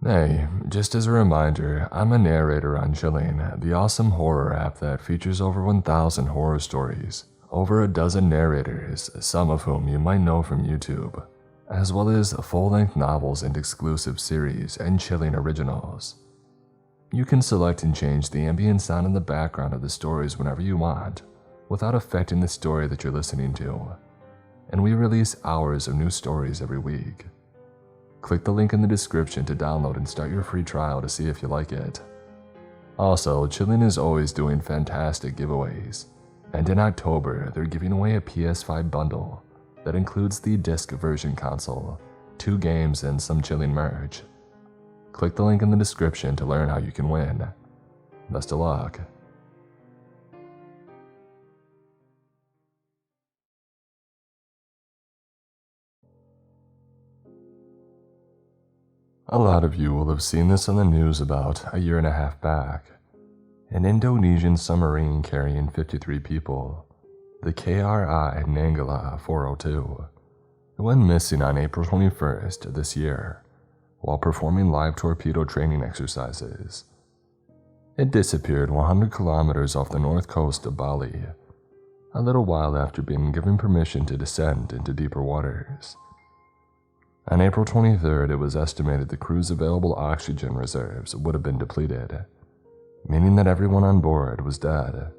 Hey, just as a reminder, I'm a narrator on Chilling, the awesome horror app that features over 1,000 horror stories, over a dozen narrators, some of whom you might know from YouTube, as well as full-length novels and exclusive series and Chilling originals. You can select and change the ambient sound in the background of the stories whenever you want, without affecting the story that you're listening to, and we release hours of new stories every week. Click the link in the description to download and start your free trial to see if you like it. Also, Chilling is always doing fantastic giveaways, and in October they're giving away a PS5 bundle that includes the disc version console, 2 games, and some Chilling merch. Click the link in the description to learn how you can win. Best of luck. A lot of you will have seen this on the news about a year and a half back. An Indonesian submarine carrying 53 people, the KRI Nanggala-402, went missing on April 21st this year while performing live torpedo training exercises. It disappeared 100 kilometers off the north coast of Bali, a little while after being given permission to descend into deeper waters. On April 23rd, it was estimated the crew's available oxygen reserves would have been depleted, meaning that everyone on board was dead.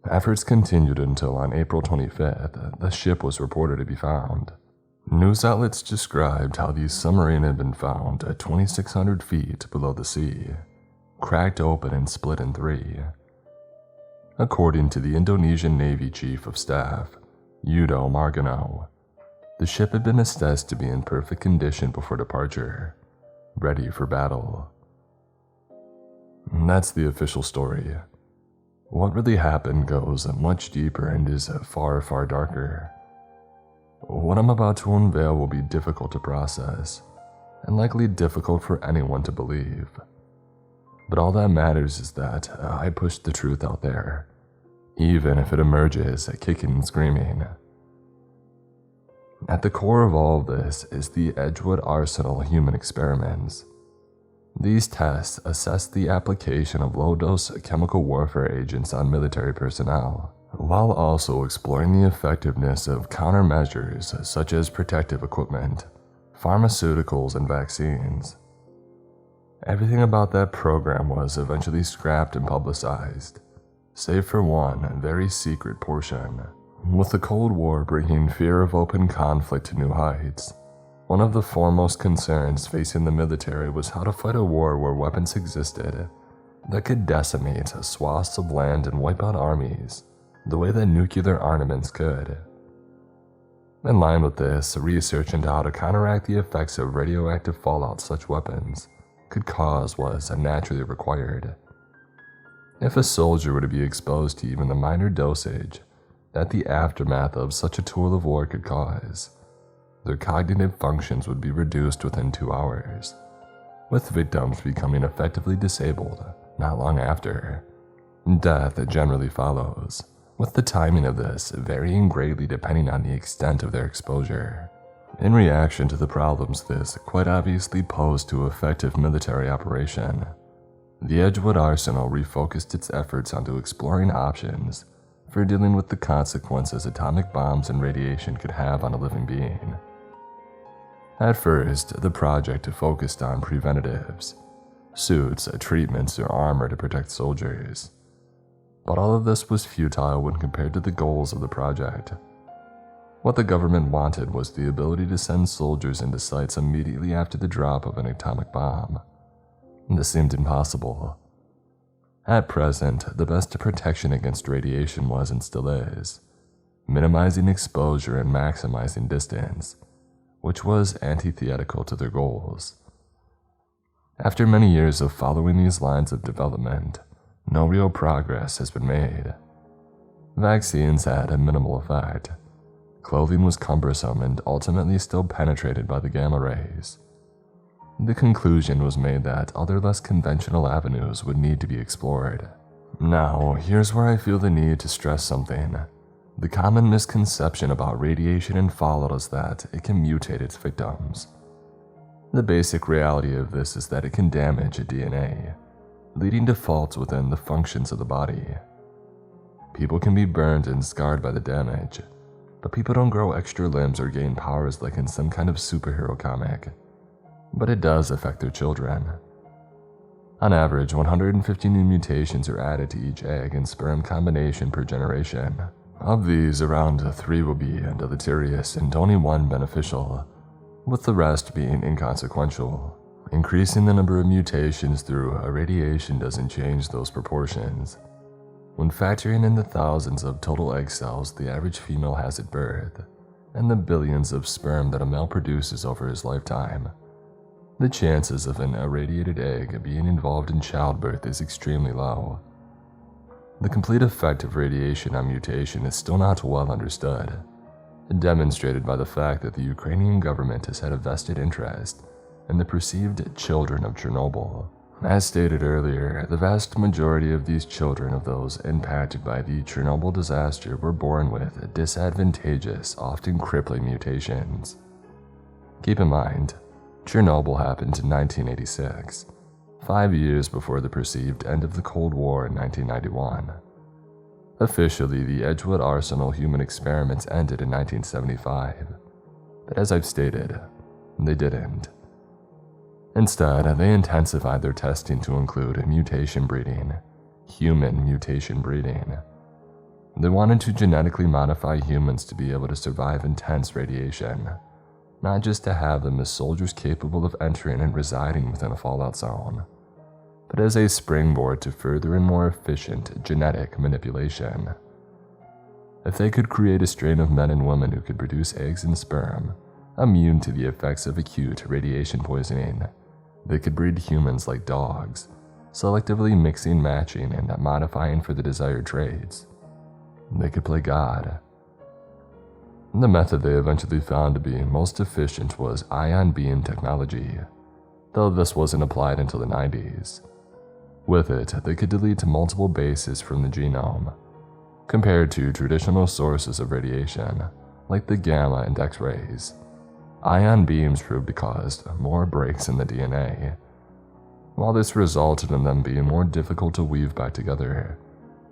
Efforts continued until on April 25th, the ship was reported to be found. News outlets described how the submarine had been found at 2,600 feet below the sea, cracked open and split in 3. According to the Indonesian Navy Chief of Staff, Yudo Margono, the ship had been assessed to be in perfect condition before departure, ready for battle. And that's the official story. What really happened goes much deeper and is far, far darker. What I'm about to unveil will be difficult to process, and likely difficult for anyone to believe. But all that matters is that I pushed the truth out there, even if it emerges kicking and screaming. At the core of all of this is the Edgewood Arsenal human experiments. These tests assess the application of low-dose chemical warfare agents on military personnel, while also exploring the effectiveness of countermeasures such as protective equipment, pharmaceuticals, and vaccines. Everything about that program was eventually scrapped and publicized, save for one very secret portion. With the Cold War bringing fear of open conflict to new heights, one of the foremost concerns facing the military was how to fight a war where weapons existed that could decimate swaths of land and wipe out armies the way that nuclear armaments could. In line with this, research into how to counteract the effects of radioactive fallout such weapons could cause was naturally required. If a soldier were to be exposed to even the minor dosage that the aftermath of such a tool of war could cause, their cognitive functions would be reduced within 2 hours, with victims becoming effectively disabled not long after. Death generally follows, with the timing of this varying greatly depending on the extent of their exposure. In reaction to the problems this quite obviously posed to effective military operation, the Edgewood Arsenal refocused its efforts onto exploring options for dealing with the consequences atomic bombs and radiation could have on a living being. At first, the project focused on preventatives, suits, treatments, or armor to protect soldiers. But all of this was futile when compared to the goals of the project. What the government wanted was the ability to send soldiers into sites immediately after the drop of an atomic bomb. This seemed impossible. At present, the best protection against radiation was and still is minimizing exposure and maximizing distance, which was antithetical to their goals. After many years of following these lines of development, no real progress has been made. Vaccines had a minimal effect. Clothing was cumbersome and ultimately still penetrated by the gamma rays. The conclusion was made that other less conventional avenues would need to be explored. Now, here's where I feel the need to stress something. The common misconception about radiation and fallout is that it can mutate its victims. The basic reality of this is that it can damage DNA, leading to faults within the functions of the body. People can be burned and scarred by the damage, but people don't grow extra limbs or gain powers like in some kind of superhero comic. But it does affect their children. On average, 150 new mutations are added to each egg and sperm combination per generation. Of these, around 3 will be deleterious and only 1 beneficial, with the rest being inconsequential. Increasing the number of mutations through irradiation doesn't change those proportions. When factoring in the thousands of total egg cells the average female has at birth, and the billions of sperm that a male produces over his lifetime, the chances of an irradiated egg being involved in childbirth is extremely low. The complete effect of radiation on mutation is still not well understood, demonstrated by the fact that the Ukrainian government has had a vested interest in the perceived children of Chernobyl. As stated earlier, the vast majority of these children of those impacted by the Chernobyl disaster were born with disadvantageous, often crippling mutations. Keep in mind, Chernobyl happened in 1986, 5 years before the perceived end of the Cold War in 1991. Officially, the Edgewood Arsenal human experiments ended in 1975, but as I've stated, they didn't. Instead, they intensified their testing to include mutation breeding, human mutation breeding. They wanted to genetically modify humans to be able to survive intense radiation, not just to have them as soldiers capable of entering and residing within a fallout zone, but as a springboard to further and more efficient genetic manipulation. If they could create a strain of men and women who could produce eggs and sperm, immune to the effects of acute radiation poisoning, they could breed humans like dogs, selectively mixing, matching, and modifying for the desired traits. They could play God. The method they eventually found to be most efficient was ion beam technology, though this wasn't applied until the 90s. With it, they could delete multiple bases from the genome, compared to traditional sources of radiation, like the gamma and X-rays. Ion beams proved to cause more breaks in the DNA. While this resulted in them being more difficult to weave back together,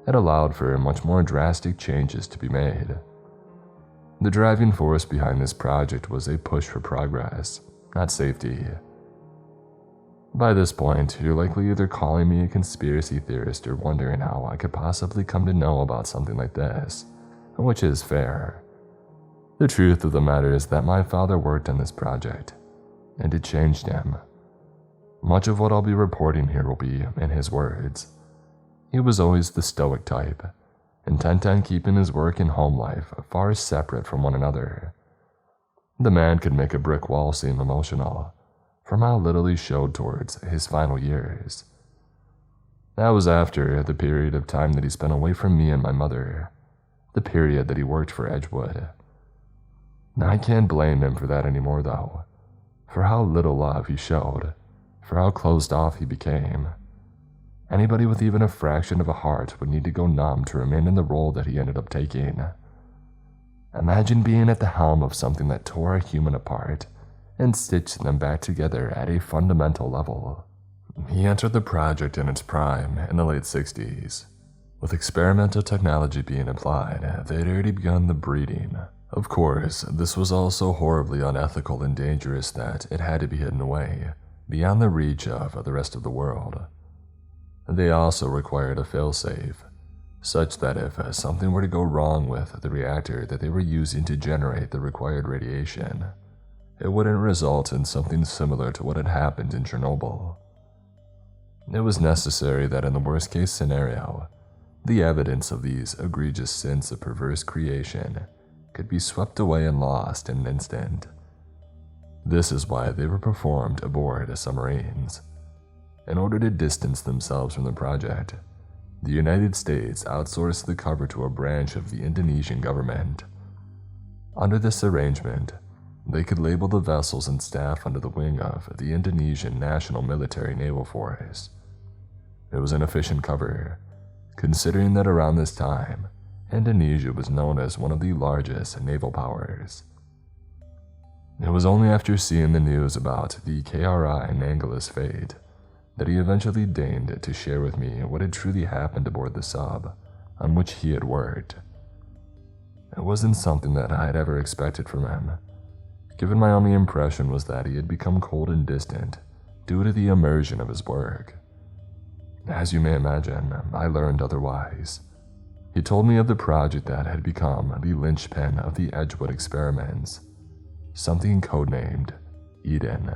it allowed for much more drastic changes to be made. The driving force behind this project was a push for progress, not safety. By this point, you're likely either calling me a conspiracy theorist or wondering how I could possibly come to know about something like this, which is fair. The truth of the matter is that my father worked on this project, and it changed him. Much of what I'll be reporting here will be in his words. He was always the stoic type, intent on keeping his work and home life far separate from one another. The man could make a brick wall seem emotional, from how little he showed towards his final years. That was after the period of time that he spent away from me and my mother, the period that he worked for Edgewood. Now, I can't blame him for that anymore, though, for how little love he showed, for how closed off he became. Anybody with even a fraction of a heart would need to go numb to remain in the role that he ended up taking. Imagine being at the helm of something that tore a human apart and stitched them back together at a fundamental level. He entered the project in its prime in the late 60s. With experimental technology being applied, they had already begun the breeding. Of course, this was all so horribly unethical and dangerous that it had to be hidden away, beyond the reach of the rest of the world. They also required a failsafe, such that if something were to go wrong with the reactor that they were using to generate the required radiation, it wouldn't result in something similar to what had happened in Chernobyl. It was necessary that in the worst-case scenario, the evidence of these egregious sins of perverse creation could be swept away and lost in an instant. This is why they were performed aboard submarines. In order to distance themselves from the project, the United States outsourced the cover to a branch of the Indonesian government. Under this arrangement, they could label the vessels and staff under the wing of the Indonesian National Military Naval Force. It was an efficient cover, considering that around this time, Indonesia was known as one of the largest naval powers. It was only after seeing the news about the KRI Nanggala's fate that he eventually deigned to share with me what had truly happened aboard the sub on which he had worked. It wasn't something that I had ever expected from him, given my only impression was that he had become cold and distant due to the immersion of his work. As you may imagine, I learned otherwise. He told me of the project that had become the linchpin of the Edgewood experiments, something codenamed Eden.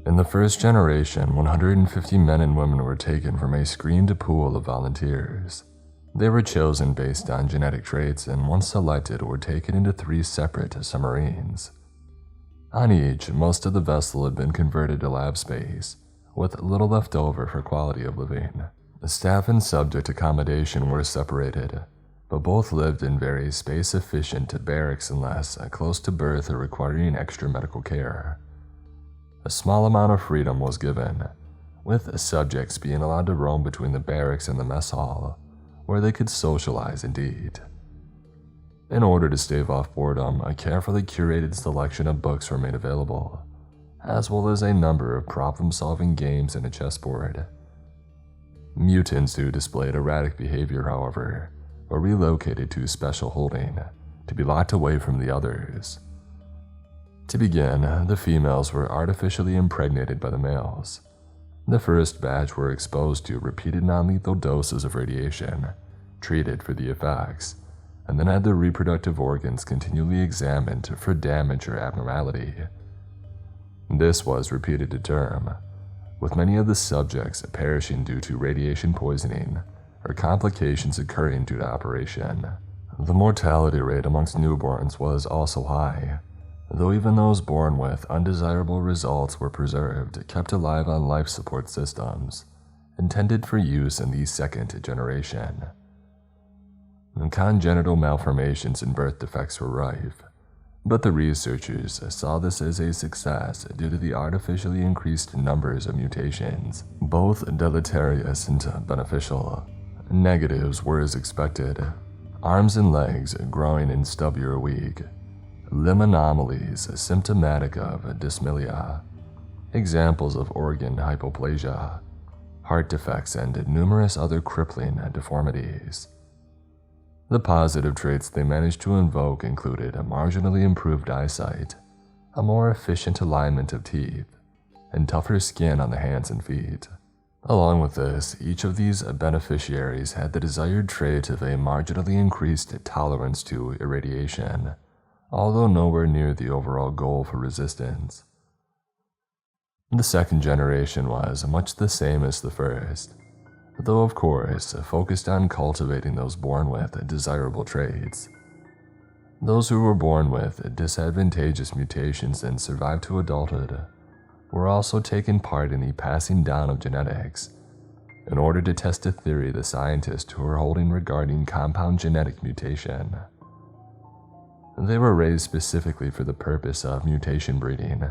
In the first generation, 150 men and women were taken from a screened pool of volunteers. They were chosen based on genetic traits and once selected were taken into 3 separate submarines. On each, most of the vessel had been converted to lab space, with little left over for quality of living. The staff and subject accommodation were separated, but both lived in very space-efficient barracks unless close to birth or requiring extra medical care. A small amount of freedom was given, with subjects being allowed to roam between the barracks and the mess hall, where they could socialize and eat. In order to stave off boredom, a carefully curated selection of books were made available, as well as a number of problem-solving games and a chessboard. Mutants who displayed erratic behavior, however, were relocated to special holding to be locked away from the others. To begin, the females were artificially impregnated by the males. The first batch were exposed to repeated non-lethal doses of radiation, treated for the effects, and then had their reproductive organs continually examined for damage or abnormality. This was repeated to term, with many of the subjects perishing due to radiation poisoning or complications occurring due to operation. The mortality rate amongst newborns was also high, though even those born with undesirable results were preserved, kept alive on life support systems, intended for use in the second generation. Congenital malformations and birth defects were rife, but the researchers saw this as a success due to the artificially increased numbers of mutations, both deleterious and beneficial. Negatives were as expected: arms and legs growing in stubby or weak, limb anomalies symptomatic of dysmelia, examples of organ hypoplasia, heart defects, and numerous other crippling deformities. The positive traits they managed to invoke included a marginally improved eyesight, a more efficient alignment of teeth, and tougher skin on the hands and feet. Along with this, each of these beneficiaries had the desired trait of a marginally increased tolerance to irradiation, although nowhere near the overall goal for resistance. The second generation was much the same as the first, though of course focused on cultivating those born with desirable traits. Those who were born with disadvantageous mutations and survived to adulthood were also taking part in the passing down of genetics, in order to test a theory the scientists who were holding regarding compound genetic mutation. They were raised specifically for the purpose of mutation breeding,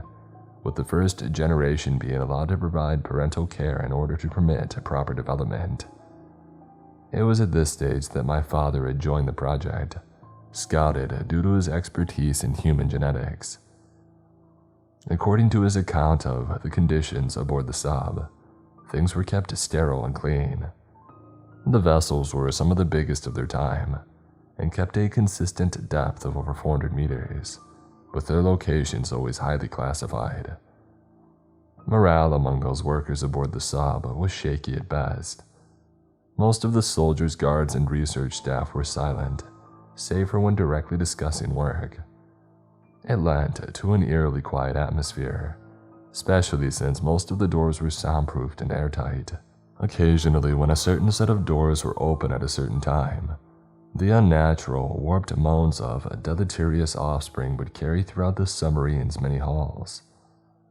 with the first generation being allowed to provide parental care in order to permit proper development. It was at this stage that my father had joined the project, scouted due to his expertise in human genetics. According to his account of the conditions aboard the sub, things were kept sterile and clean. The vessels were some of the biggest of their time, and kept a consistent depth of over 400 meters, with their locations always highly classified. Morale among those workers aboard the sub was shaky at best. Most of the soldiers, guards, and research staff were silent, save for when directly discussing work. It lent to an eerily quiet atmosphere, especially since most of the doors were soundproofed and airtight. Occasionally, when a certain set of doors were open at a certain time, the unnatural, warped moans of deleterious offspring would carry throughout the submarine's many halls,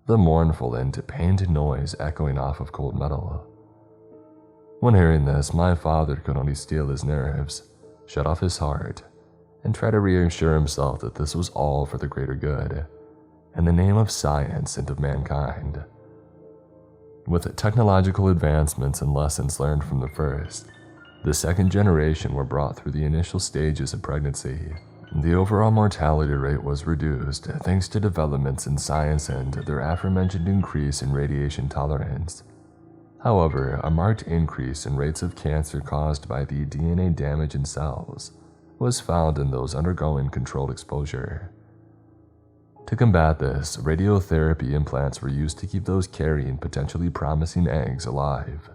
the mournful and pained noise echoing off of cold metal. When hearing this, my father could only steel his nerves, shut off his heart, and try to reassure himself that this was all for the greater good, in the name of science and of mankind. With technological advancements and lessons learned from the first, the second generation were brought through the initial stages of pregnancy. The overall mortality rate was reduced thanks to developments in science and their aforementioned increase in radiation tolerance. However, a marked increase in rates of cancer caused by the DNA damage in cells was found in those undergoing controlled exposure. To combat this, radiotherapy implants were used to keep those carrying potentially promising eggs alive.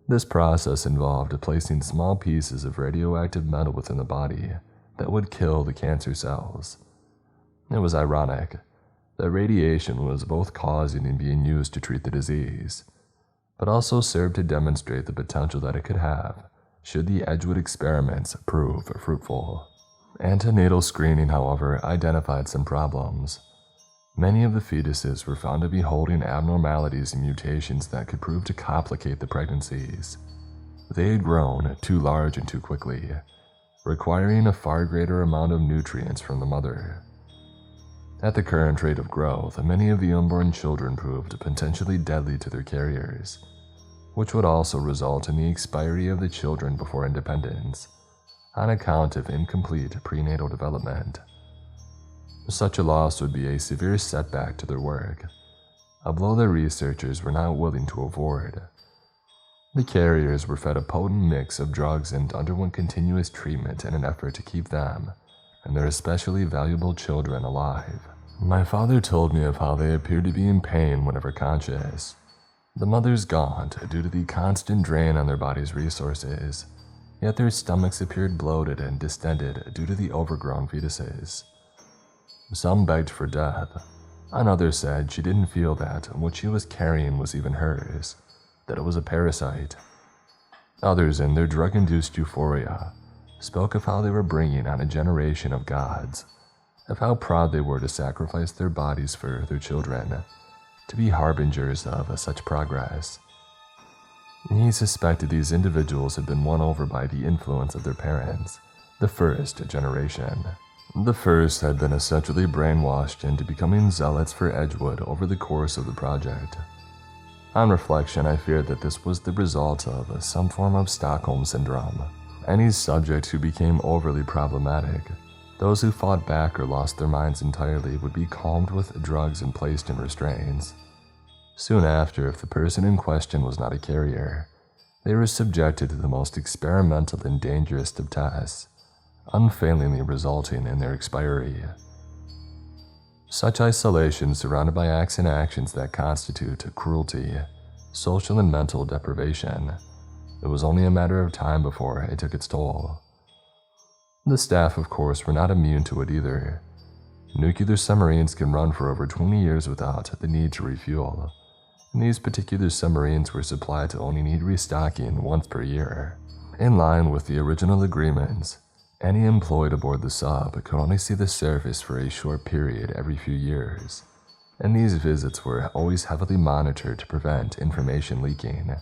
This process involved placing small pieces of radioactive metal within the body that would kill the cancer cells. It was ironic that radiation was both causing and being used to treat the disease, but also served to demonstrate the potential that it could have should the Edgewood experiments prove fruitful. Antenatal screening, however, identified some problems. Many of the fetuses were found to be holding abnormalities and mutations that could prove to complicate the pregnancies. They had grown too large and too quickly, requiring a far greater amount of nutrients from the mother. At the current rate of growth, many of the unborn children proved potentially deadly to their carriers, which would also result in the expiry of the children before independence, on account of incomplete prenatal development. Such a loss would be a severe setback to their work, a blow the researchers were not willing to avoid. The carriers were fed a potent mix of drugs and underwent continuous treatment in an effort to keep them and their especially valuable children alive. My father told me of how they appeared to be in pain whenever conscious. The mothers gaunt due to the constant drain on their body's resources, yet their stomachs appeared bloated and distended due to the overgrown fetuses. Some begged for death, and others said she didn't feel that what she was carrying was even hers, that it was a parasite. Others, in their drug-induced euphoria, spoke of how they were bringing on a generation of gods, of how proud they were to sacrifice their bodies for their children, to be harbingers of such progress. He suspected these individuals had been won over by the influence of their parents, the first generation. The first had been essentially brainwashed into becoming zealots for Edgewood over the course of the project. On reflection, I feared that this was the result of some form of Stockholm syndrome. Any subject who became overly problematic, those who fought back or lost their minds entirely, would be calmed with drugs and placed in restraints. Soon after, if the person in question was not a carrier, they were subjected to the most experimental and dangerous of tests, unfailingly resulting in their expiry. Such isolation, surrounded by acts and actions that constitute cruelty, social and mental deprivation, it was only a matter of time before it took its toll. The staff, of course, were not immune to it either. Nuclear submarines can run for over 20 years without the need to refuel, and these particular submarines were supplied to only need restocking once per year. In line with the original agreements, any employed aboard the sub could only see the surface for a short period every few years, and these visits were always heavily monitored to prevent information leaking.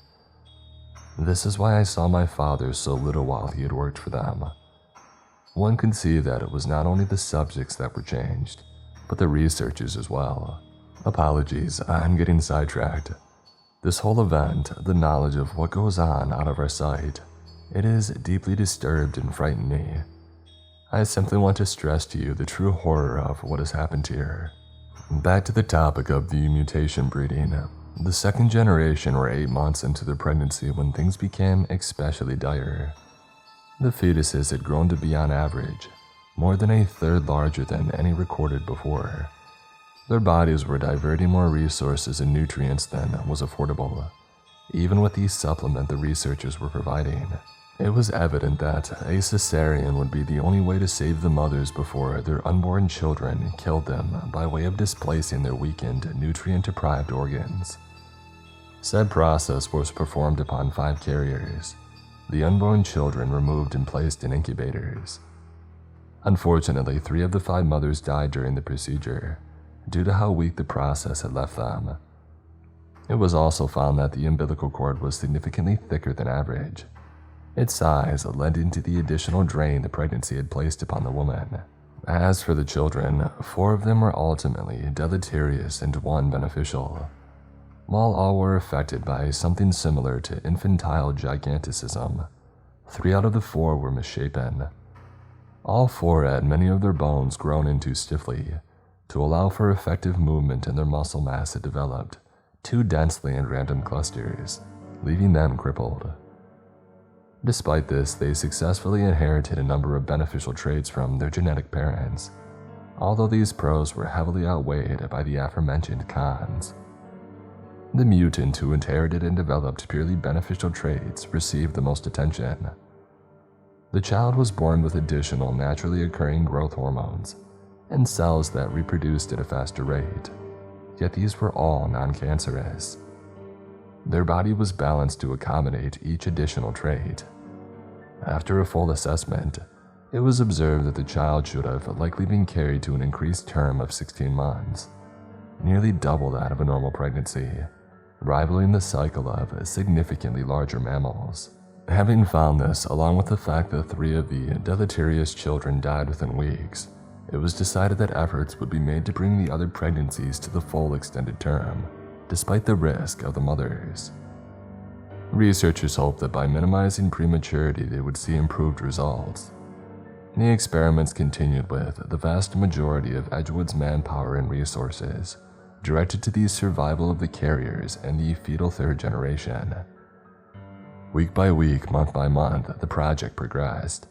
This is why I saw my father so little while he had worked for them. One could see that it was not only the subjects that were changed, but the researchers as well. Apologies, I'm getting sidetracked. This whole event, the knowledge of what goes on out of our sight, it has deeply disturbed and frightened me. I simply want to stress to you the true horror of what has happened here. Back to the topic of the mutation breeding. The second generation were 8 months into their pregnancy when things became especially dire. The fetuses had grown to be, on average, more than a third larger than any recorded before. Their bodies were diverting more resources and nutrients than was affordable, even with the supplement the researchers were providing. It was evident that a cesarean would be the only way to save the mothers before their unborn children killed them by way of displacing their weakened, nutrient-deprived organs. Said process was performed upon 5 carriers, the unborn children removed and placed in incubators. Unfortunately, 3 of the 5 mothers died during the procedure, due to how weak the process had left them. It was also found that the umbilical cord was significantly thicker than average. Its size led into the additional drain the pregnancy had placed upon the woman. As for the children, 4 of them were ultimately deleterious and 1 beneficial. While all were affected by something similar to infantile giganticism, 3 out of the 4 were misshapen. All four had many of their bones grown in too stiffly to allow for effective movement, and their muscle mass had developed too densely in random clusters, leaving them crippled. Despite this, they successfully inherited a number of beneficial traits from their genetic parents, although these pros were heavily outweighed by the aforementioned cons. The mutant who inherited and developed purely beneficial traits received the most attention. The child was born with additional naturally occurring growth hormones and cells that reproduced at a faster rate, yet these were all non-cancerous. Their body was balanced to accommodate each additional trait. After a full assessment, it was observed that the child should have likely been carried to an increased term of 16 months, nearly double that of a normal pregnancy, rivaling the cycle of significantly larger mammals. Having found this, along with the fact that 3 of the deleterious children died within weeks, it was decided that efforts would be made to bring the other pregnancies to the full extended term, despite the risk of the mothers. Researchers hoped that by minimizing prematurity they would see improved results. The experiments continued with the vast majority of Edgewood's manpower and resources directed to the survival of the carriers and the fetal third generation. Week by week, month by month, the project progressed.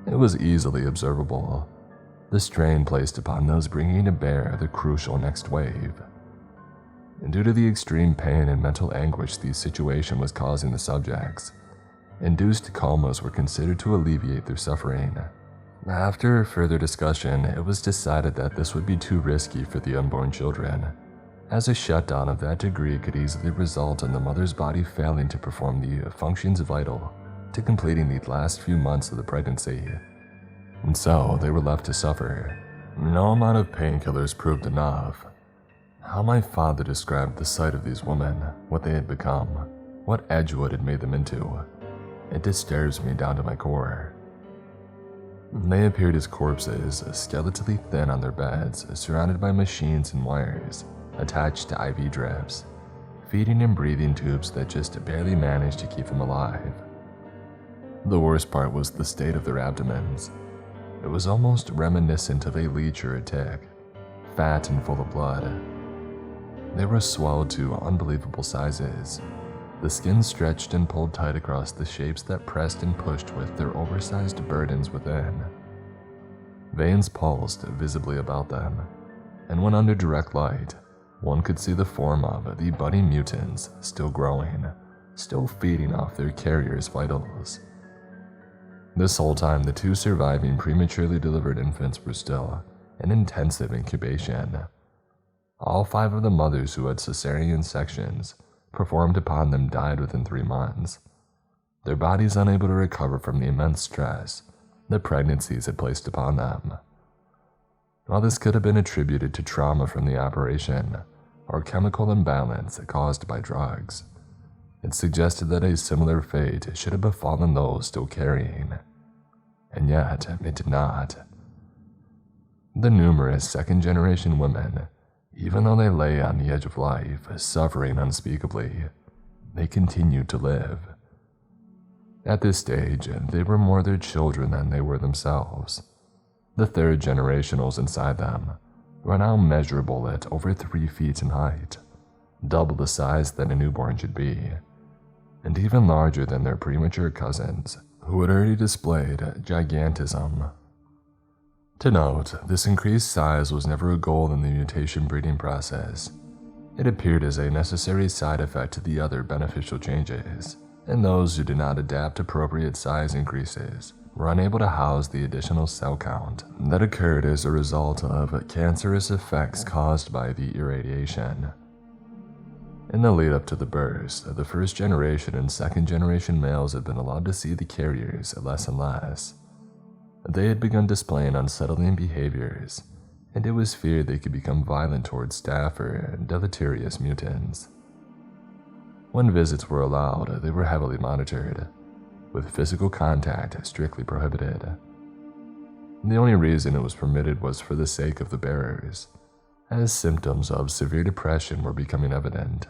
It was easily observable, the strain placed upon those bringing to bear the crucial next wave. Due to the extreme pain and mental anguish the situation was causing the subjects, induced comas were considered to alleviate their suffering. After further discussion, it was decided that this would be too risky for the unborn children, as a shutdown of that degree could easily result in the mother's body failing to perform the functions vital to completing the last few months of the pregnancy. And so they were left to suffer. No amount of painkillers proved enough. How my father described the sight of these women, what they had become, what Edgewood had made them into, it disturbs me down to my core. They appeared as corpses, skeletally thin on their beds, surrounded by machines and wires, attached to IV drips, feeding and breathing tubes that just barely managed to keep them alive. The worst part was the state of their abdomens. It was almost reminiscent of a leech or a tick, fat and full of blood. They were swelled to unbelievable sizes, the skin stretched and pulled tight across the shapes that pressed and pushed with their oversized burdens within. Veins pulsed visibly about them, and when under direct light, one could see the form of the budding mutants still growing, still feeding off their carriers' vitals. This whole time, the 2 surviving prematurely delivered infants were still in intensive incubation. All 5 of the mothers who had cesarean sections performed upon them died within 3 months, their bodies unable to recover from the immense stress the pregnancies had placed upon them. While this could have been attributed to trauma from the operation or chemical imbalance caused by drugs, it suggested that a similar fate should have befallen those still carrying, and yet it did not. The numerous second-generation women, even though they lay on the edge of life, suffering unspeakably, they continued to live. At this stage, they were more their children than they were themselves. The third generationals inside them were now measurable at over 3 feet in height, double the size that a newborn should be, and even larger than their premature cousins, who had already displayed gigantism. To note, this increased size was never a goal in the mutation breeding process. It appeared as a necessary side effect to the other beneficial changes, and those who did not adapt appropriate size increases were unable to house the additional cell count that occurred as a result of cancerous effects caused by the irradiation. In the lead up to the burst, the first generation and second generation males had been allowed to see the carriers less and less. They had begun displaying unsettling behaviors, and it was feared they could become violent towards staff or deleterious mutants. When visits were allowed, they were heavily monitored, with physical contact strictly prohibited. The only reason it was permitted was for the sake of the bearers, as symptoms of severe depression were becoming evident.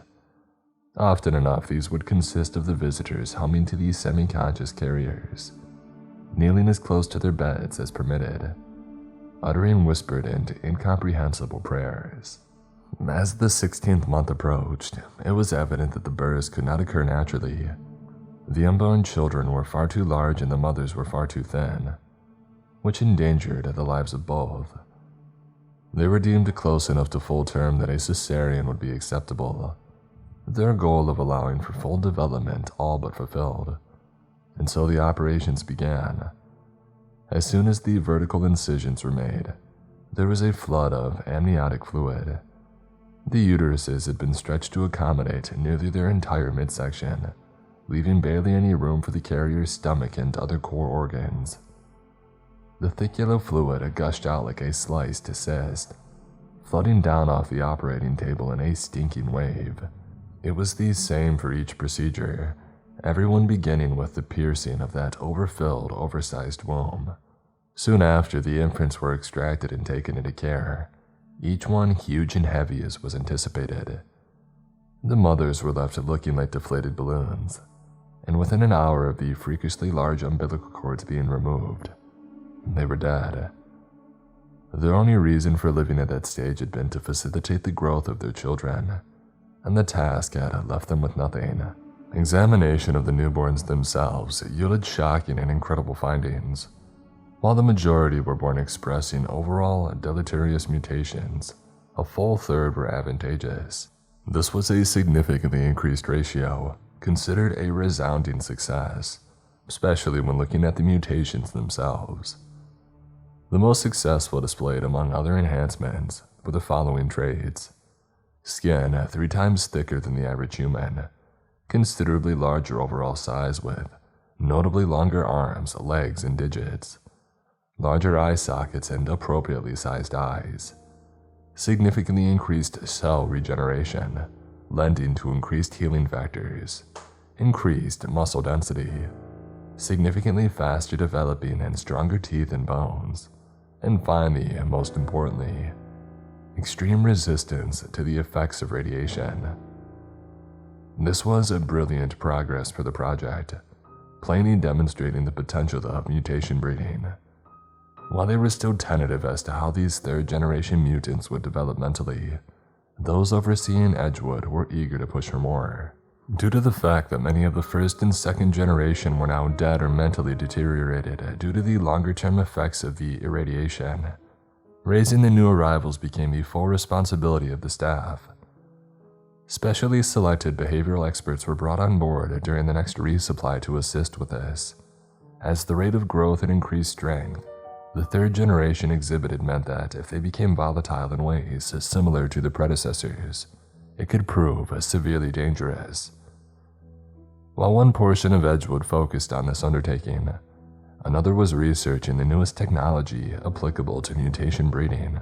Often enough, these would consist of the visitors humming to these semi-conscious carriers, kneeling as close to their beds as permitted, uttering whispered and incomprehensible prayers. As the 16th month approached, it was evident that the births could not occur naturally. The unborn children were far too large and the mothers were far too thin, which endangered the lives of both. They were deemed close enough to full term that a cesarean would be acceptable, their goal of allowing for full development all but fulfilled, and so the operations began. As soon as the vertical incisions were made, there was a flood of amniotic fluid. The uteruses had been stretched to accommodate nearly their entire midsection, leaving barely any room for the carrier's stomach and other core organs. The thick yellow fluid gushed out like a sliced cyst, flooding down off the operating table in a stinking wave. It was the same for each procedure, everyone beginning with the piercing of that overfilled, oversized womb. Soon after, the infants were extracted and taken into care, each one huge and heavy as was anticipated. The mothers were left looking like deflated balloons, and within an hour of the freakishly large umbilical cords being removed, they were dead. Their only reason for living at that stage had been to facilitate the growth of their children, and the task had left them with nothing. Examination of the newborns themselves yielded shocking and incredible findings. While the majority were born expressing overall deleterious mutations, a full third were advantageous. This was a significantly increased ratio, considered a resounding success, especially when looking at the mutations themselves. The most successful displayed among other enhancements were the following traits: skin 3 times thicker than the average human, considerably larger overall size with notably longer arms, legs, and digits, larger eye sockets and appropriately sized eyes, significantly increased cell regeneration, lending to increased healing factors, increased muscle density, significantly faster developing and stronger teeth and bones, and finally, and most importantly, extreme resistance to the effects of radiation. This was a brilliant progress for the project, plainly demonstrating the potential of mutation breeding. While they were still tentative as to how these third-generation mutants would develop mentally, those overseeing Edgewood were eager to push for more. Due to the fact that many of the first and second generation were now dead or mentally deteriorated due to the longer-term effects of the irradiation, raising the new arrivals became the full responsibility of the staff. Specially selected behavioral experts were brought on board during the next resupply to assist with this. As the rate of growth and increased strength the third generation exhibited meant that if they became volatile in ways similar to the predecessors, it could prove severely dangerous. While one portion of Edgewood focused on this undertaking, another was researching the newest technology applicable to mutation breeding,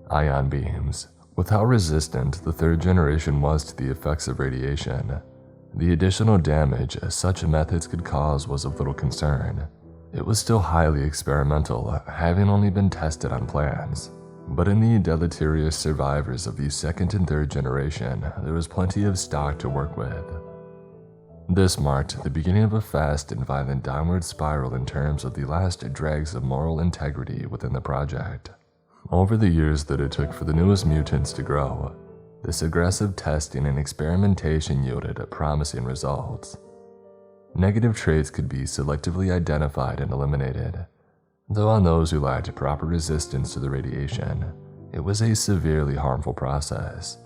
ion beams. With how resistant the third generation was to the effects of radiation, the additional damage such methods could cause was of little concern. It was still highly experimental, having only been tested on plants, but in the deleterious survivors of the second and third generation, there was plenty of stock to work with. This marked the beginning of a fast and violent downward spiral in terms of the last dregs of moral integrity within the project. Over the years that it took for the newest mutants to grow, this aggressive testing and experimentation yielded promising results. Negative traits could be selectively identified and eliminated, though on those who lacked proper resistance to the radiation, it was a severely harmful process.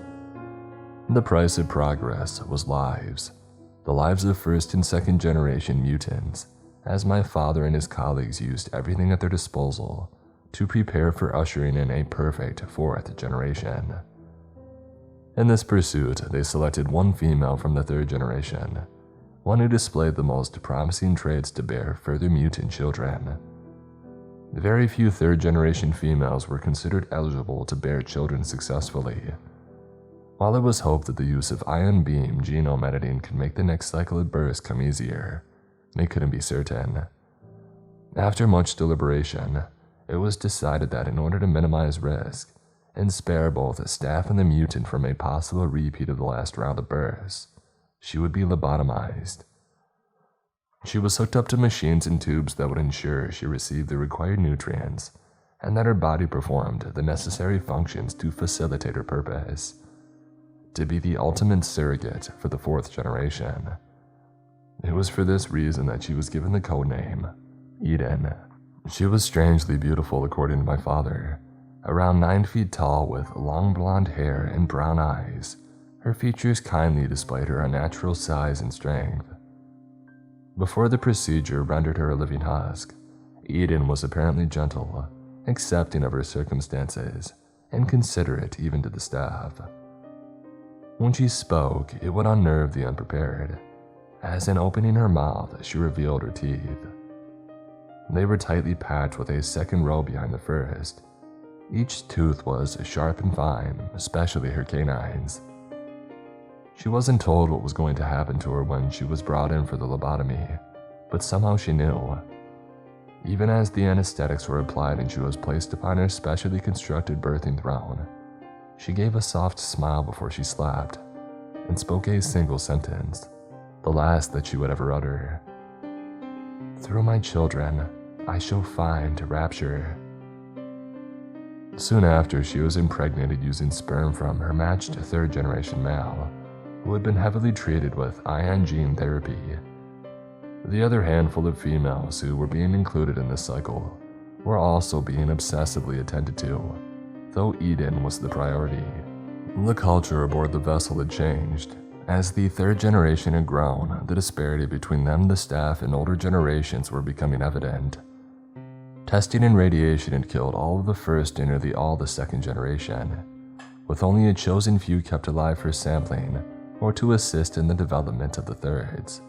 The price of progress was lives, the lives of first and second generation mutants, as my father and his colleagues used everything at their disposal to prepare for ushering in a perfect fourth generation. In this pursuit, they selected one female from the third generation, one who displayed the most promising traits to bear further mutant children. Very few third-generation females were considered eligible to bear children successfully. While it was hoped that the use of ion beam genome editing could make the next cycle of births come easier, they couldn't be certain. After much deliberation, it was decided that in order to minimize risk and spare both the staff and the mutant from a possible repeat of the last round of births, she would be lobotomized. She was hooked up to machines and tubes that would ensure she received the required nutrients and that her body performed the necessary functions to facilitate her purpose, to be the ultimate surrogate for the fourth generation. It was for this reason that she was given the codename Eden. She was strangely beautiful according to my father, around 9 feet tall with long blonde hair and brown eyes. Her features kindly displayed her unnatural size and strength. Before the procedure rendered her a living husk, Eden was apparently gentle, accepting of her circumstances, and considerate even to the staff. When she spoke, it would unnerve the unprepared, as in opening her mouth, she revealed her teeth. They were tightly packed with a second row behind the first. Each tooth was sharp and fine, especially her canines. She wasn't told what was going to happen to her when she was brought in for the lobotomy, but somehow she knew. Even as the anesthetics were applied and she was placed upon her specially constructed birthing throne, she gave a soft smile before she slapped and spoke a single sentence, the last that she would ever utter. "Through my children, I shall find rapture." Soon after, she was impregnated using sperm from her matched third-generation male, who had been heavily treated with ion gene therapy. The other handful of females who were being included in this cycle were also being obsessively attended to, though Eden was the priority. The culture aboard the vessel had changed. As the third generation had grown, the disparity between them, the staff, and older generations were becoming evident. Testing and radiation had killed all of the first and nearly all the second generation, with only a chosen few kept alive for sampling or to assist in the development of the thirds.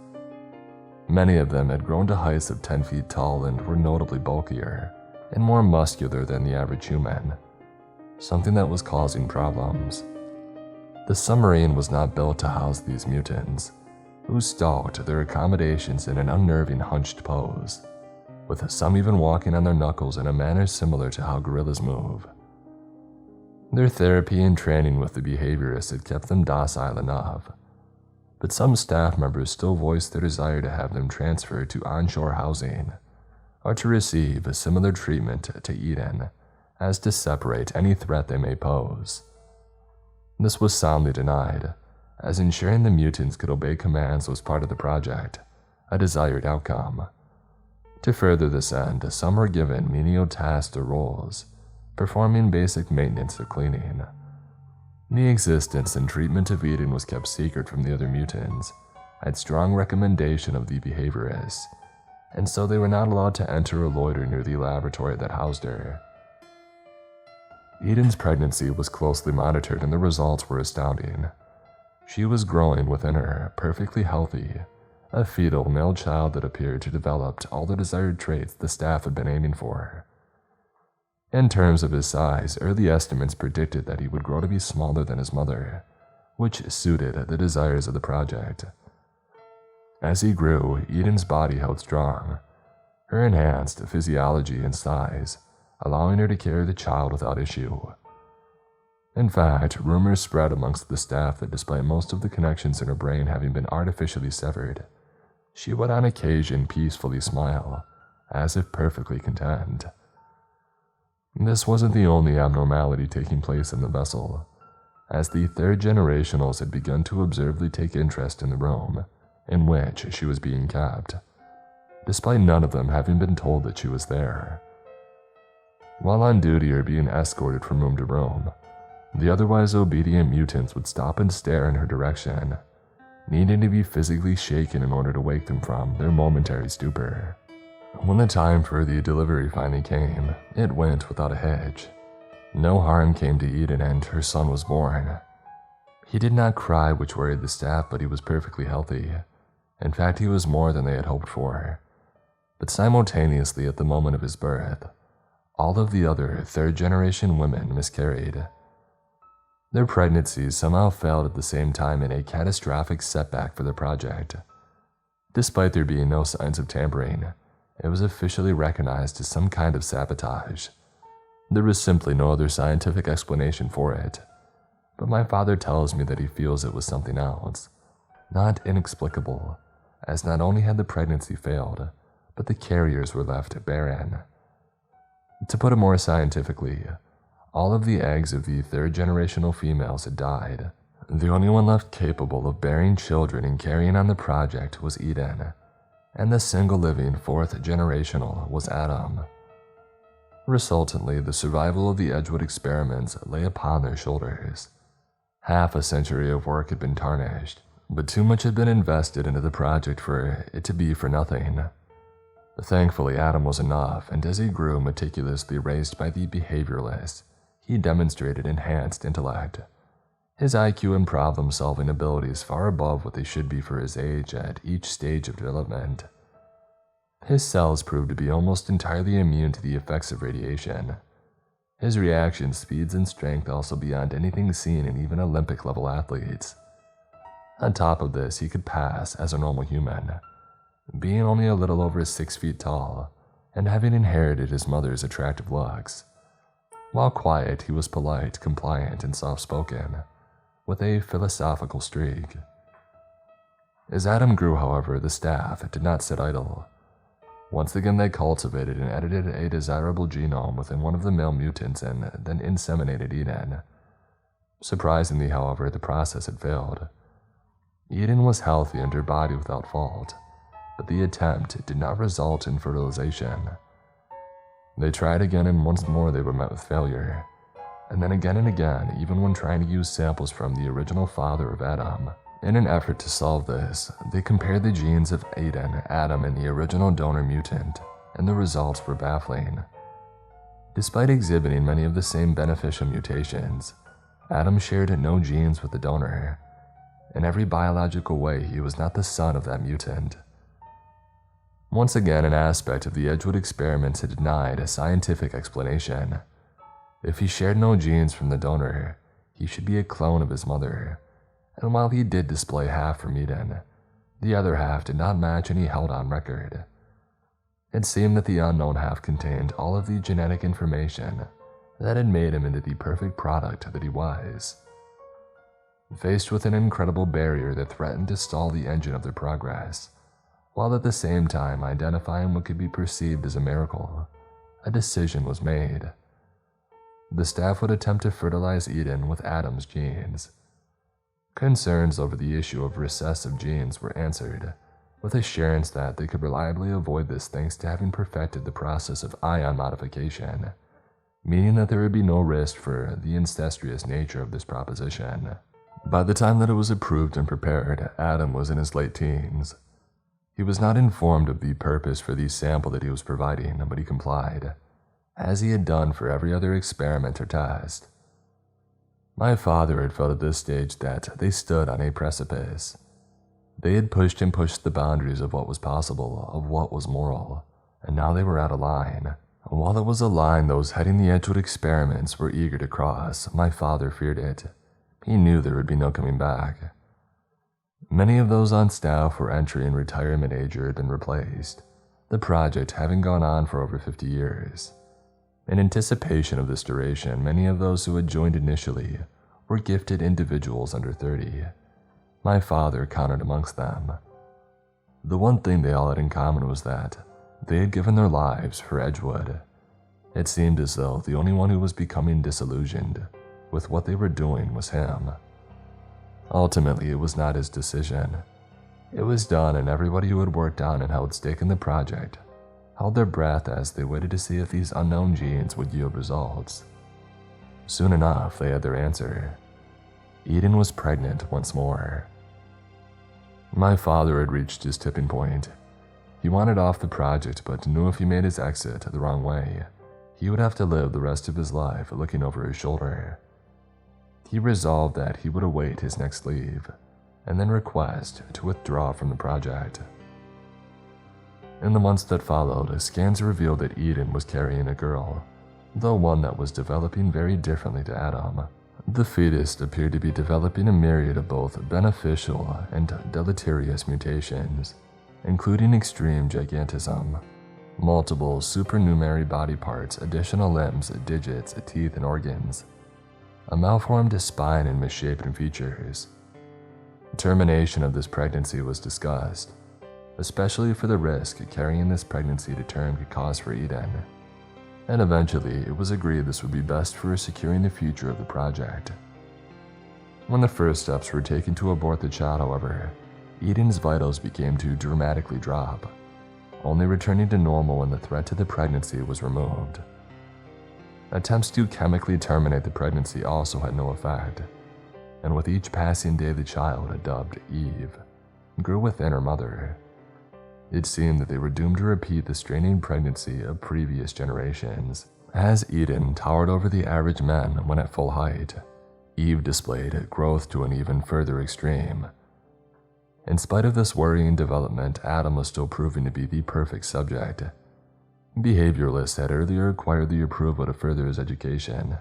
Many of them had grown to heights of 10 feet tall and were notably bulkier and more muscular than the average human, something that was causing problems. The submarine was not built to house these mutants, who stalked their accommodations in an unnerving hunched pose, with some even walking on their knuckles in a manner similar to how gorillas move. Their therapy and training with the behaviorists had kept them docile enough, but some staff members still voiced their desire to have them transferred to onshore housing, or to receive a similar treatment to Eden, as to separate any threat they may pose. This was soundly denied, as ensuring the mutants could obey commands was part of the project, a desired outcome. To further this end, some were given menial tasks or roles, performing basic maintenance or cleaning. The existence and treatment of Eden was kept secret from the other mutants, at strong recommendation of the behaviorists, and so they were not allowed to enter or loiter near the laboratory that housed her. Eden's pregnancy was closely monitored and the results were astounding. She was growing within her, perfectly healthy, a fetal male child that appeared to develop all the desired traits the staff had been aiming for. In terms of his size, early estimates predicted that he would grow to be smaller than his mother, which suited the desires of the project. As he grew, Eden's body held strong, her enhanced physiology and size, allowing her to carry the child without issue. In fact, rumors spread amongst the staff that despite most of the connections in her brain having been artificially severed, she would on occasion peacefully smile, as if perfectly content. This wasn't the only abnormality taking place in the vessel, as the third generationals had begun to observably take interest in the room in which she was being kept, despite none of them having been told that she was there. While on duty or being escorted from room to room, the otherwise obedient mutants would stop and stare in her direction, needing to be physically shaken in order to wake them from their momentary stupor. When the time for the delivery finally came, it went without a hitch. No harm came to Eden and her son was born. He did not cry, which worried the staff, but he was perfectly healthy. In fact, he was more than they had hoped for. But simultaneously at the moment of his birth, all of the other third-generation women miscarried. Their pregnancies somehow failed at the same time in a catastrophic setback for the project. Despite there being no signs of tampering, it was officially recognized as some kind of sabotage. There was simply no other scientific explanation for it, but my father tells me that he feels it was something else, not inexplicable, as not only had the pregnancy failed, but the carriers were left barren. To put it more scientifically, all of the eggs of the third-generational females had died. The only one left capable of bearing children and carrying on the project was Eden, and the single living fourth-generational was Adam. Resultantly, the survival of the Edgewood experiments lay upon their shoulders. Half a century of work had been tarnished, but too much had been invested into the project for it to be for nothing. Thankfully, Adam was enough, and as he grew meticulously raised by the behavioralists, he demonstrated enhanced intellect. His IQ and problem-solving abilities far above what they should be for his age at each stage of development. His cells proved to be almost entirely immune to the effects of radiation. His reaction speeds and strength also beyond anything seen in even Olympic-level athletes. On top of this, he could pass as a normal human, being only a little over 6 feet tall and having inherited his mother's attractive looks. While quiet, he was polite, compliant, and soft-spoken, with a philosophical streak. As Adam grew, however, the staff did not sit idle. Once again, they cultivated and edited a desirable genome within one of the male mutants and then inseminated Eden. Surprisingly, however, the process had failed. Eden was healthy and her body without fault, but the attempt did not result in fertilization. They tried again, and once more they were met with failure. And again, even when trying to use samples from the original father of Adam. In an effort to solve this, they compared the genes of Eden, Adam, and the original donor mutant, and the results were baffling. Despite exhibiting many of the same beneficial mutations, Adam shared no genes with the donor. In every biological way, he was not the son of that mutant. Once again, an aspect of the Edgewood experiments had denied a scientific explanation. If he shared no genes from the donor, he should be a clone of his mother, and while he did display half from Eden, the other half did not match any held on record. It seemed that the unknown half contained all of the genetic information that had made him into the perfect product that he was. Faced with an incredible barrier that threatened to stall the engine of their progress, while at the same time identifying what could be perceived as a miracle, a decision was made. The staff would attempt to fertilize Eden with Adam's genes. Concerns over the issue of recessive genes were answered, with assurance that they could reliably avoid this thanks to having perfected the process of ion modification, meaning that there would be no risk for the incestuous nature of this proposition. By the time that it was approved and prepared, Adam was in his late teens. He was not informed of the purpose for the sample that he was providing, but he complied, as he had done for every other experiment or test. My father had felt at this stage that they stood on a precipice. They had pushed and pushed the boundaries of what was possible, of what was moral, and now they were at a line. While it was a line those heading the Edgewood experiments were eager to cross, my father feared it. He knew there would be no coming back. Many of those on staff were entering retirement age or had been replaced, the project having gone on for over 50 years. In anticipation of this duration, many of those who had joined initially were gifted individuals under 30. My father counted amongst them. The one thing they all had in common was that they had given their lives for Edgewood. It seemed as though the only one who was becoming disillusioned with what they were doing was him. Ultimately, it was not his decision. It was done, and everybody who had worked on and held stake in the project held their breath as they waited to see if these unknown genes would yield results. Soon enough, they had their answer. Eden was pregnant once more. My father had reached his tipping point. He wanted off the project, but knew if he made his exit the wrong way, he would have to live the rest of his life looking over his shoulder. He resolved that he would await his next leave, and then request to withdraw from the project. In the months that followed, scans revealed that Eden was carrying a girl, though one that was developing very differently to Adam. The fetus appeared to be developing a myriad of both beneficial and deleterious mutations, including extreme gigantism, multiple supernumerary body parts, additional limbs, digits, teeth, and organs, a malformed spine, and misshapen features. Termination of this pregnancy was discussed, especially for the risk carrying this pregnancy to term could cause for Eden. And eventually, it was agreed this would be best for securing the future of the project. When the first steps were taken to abort the child, however, Eden's vitals began to dramatically drop, only returning to normal when the threat to the pregnancy was removed. Attempts to chemically terminate the pregnancy also had no effect, and with each passing day the child, dubbed Eve, grew within her mother. It seemed that they were doomed to repeat the straining pregnancy of previous generations. As Eden towered over the average men when at full height, Eve displayed growth to an even further extreme. In spite of this worrying development, Adam was still proving to be the perfect subject. Behavioralists had earlier acquired the approval to further his education,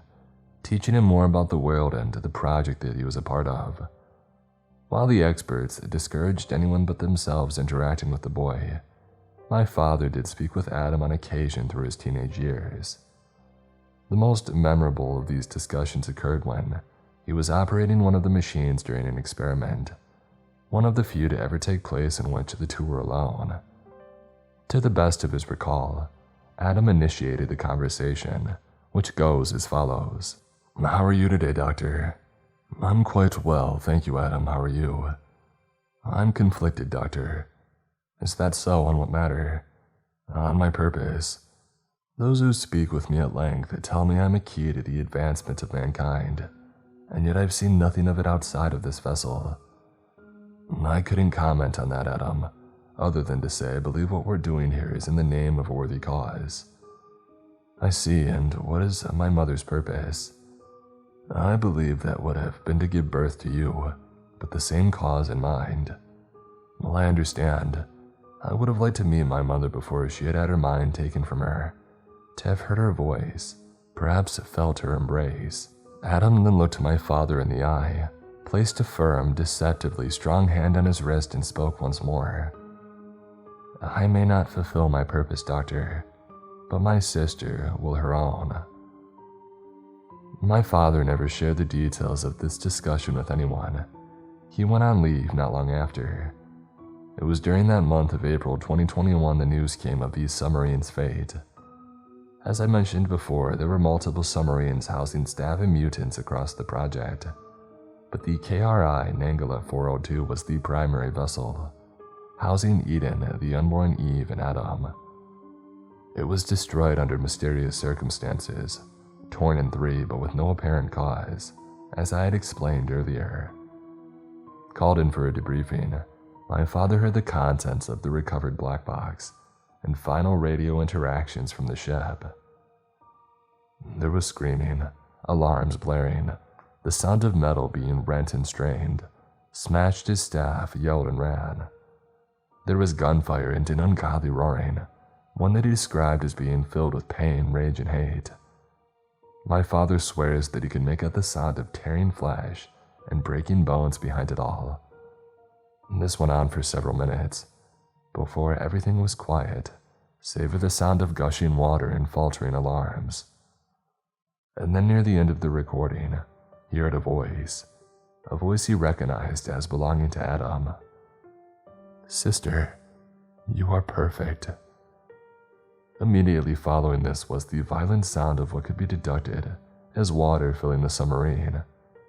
teaching him more about the world and the project that he was a part of. While the experts discouraged anyone but themselves interacting with the boy, my father did speak with Adam on occasion through his teenage years. The most memorable of these discussions occurred when he was operating one of the machines during an experiment, one of the few to ever take place in which the two were alone. To the best of his recall, Adam initiated the conversation, which goes as follows. "How are you today, Doctor?" "I'm quite well, thank you, Adam. How are you?" "I'm conflicted, Doctor." "Is that so? On what matter?" "On my purpose. Those who speak with me at length tell me I'm a key to the advancement of mankind, and yet I've seen nothing of it outside of this vessel." "I couldn't comment on that, Adam, other than to say I believe what we're doing here is in the name of a worthy cause." "I see, and what is my mother's purpose?" "I believe that would have been to give birth to you, but the same cause in mind." "Well, I understand. I would have liked to meet my mother before she had her mind taken from her, to have heard her voice, perhaps felt her embrace." Adam then looked my father in the eye, placed a firm, deceptively strong hand on his wrist and spoke once more. "I may not fulfill my purpose, Doctor, but my sister will her own." My father never shared the details of this discussion with anyone. He went on leave not long after. It was during that month of April 2021 the news came of the submarine's fate. As I mentioned before, there were multiple submarines housing staff and mutants across the project, but the KRI Nanggala-402 was the primary vessel, housing Eden, the unborn Eve, and Adam. It was destroyed under mysterious circumstances, torn in three but with no apparent cause, as I had explained earlier. Called in for a debriefing, my father heard the contents of the recovered black box and final radio interactions from the ship. There was screaming, alarms blaring, the sound of metal being rent and strained. Smashed his staff, yelled and ran. There was gunfire and an ungodly roaring, one that he described as being filled with pain, rage, and hate. My father swears that he could make out the sound of tearing flesh and breaking bones behind it all. This went on for several minutes, before everything was quiet, save for the sound of gushing water and faltering alarms. And then near the end of the recording, he heard a voice he recognized as belonging to Adam. "Sister, you are perfect." Immediately following this was the violent sound of what could be deducted as water filling the submarine,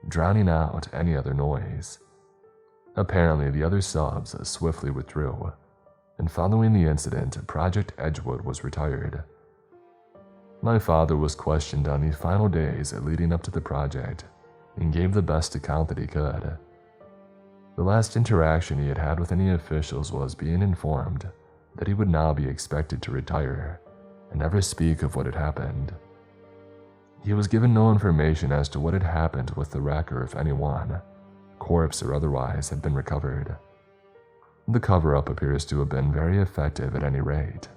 drowning out any other noise. Apparently, the other subs swiftly withdrew, and following the incident, Project Edgewood was retired. My father was questioned on the final days leading up to the project and gave the best account that he could. The last interaction he had had with any officials was being informed that he would now be expected to retire and never speak of what had happened. He was given no information as to what had happened with the wreck or if anyone, corpse or otherwise, had been recovered. The cover-up appears to have been very effective at any rate.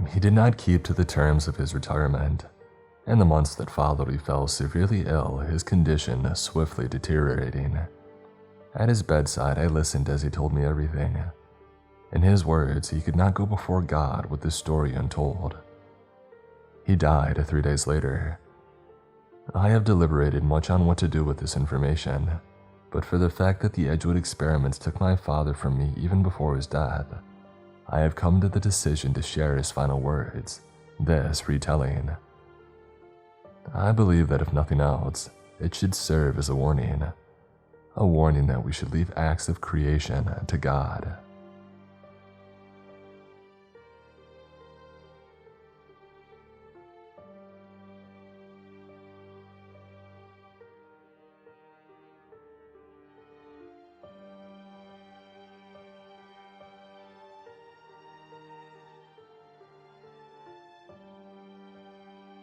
He did not keep to the terms of his retirement. In the months that followed, he fell severely ill, his condition swiftly deteriorating. At his bedside, I listened as he told me everything. In his words, he could not go before God with this story untold. He died 3 days later. I have deliberated much on what to do with this information, but for the fact that the Edgewood experiments took my father from me even before his death, I have come to the decision to share his final words, this retelling. I believe that if nothing else, it should serve as a warning that we should leave acts of creation to God.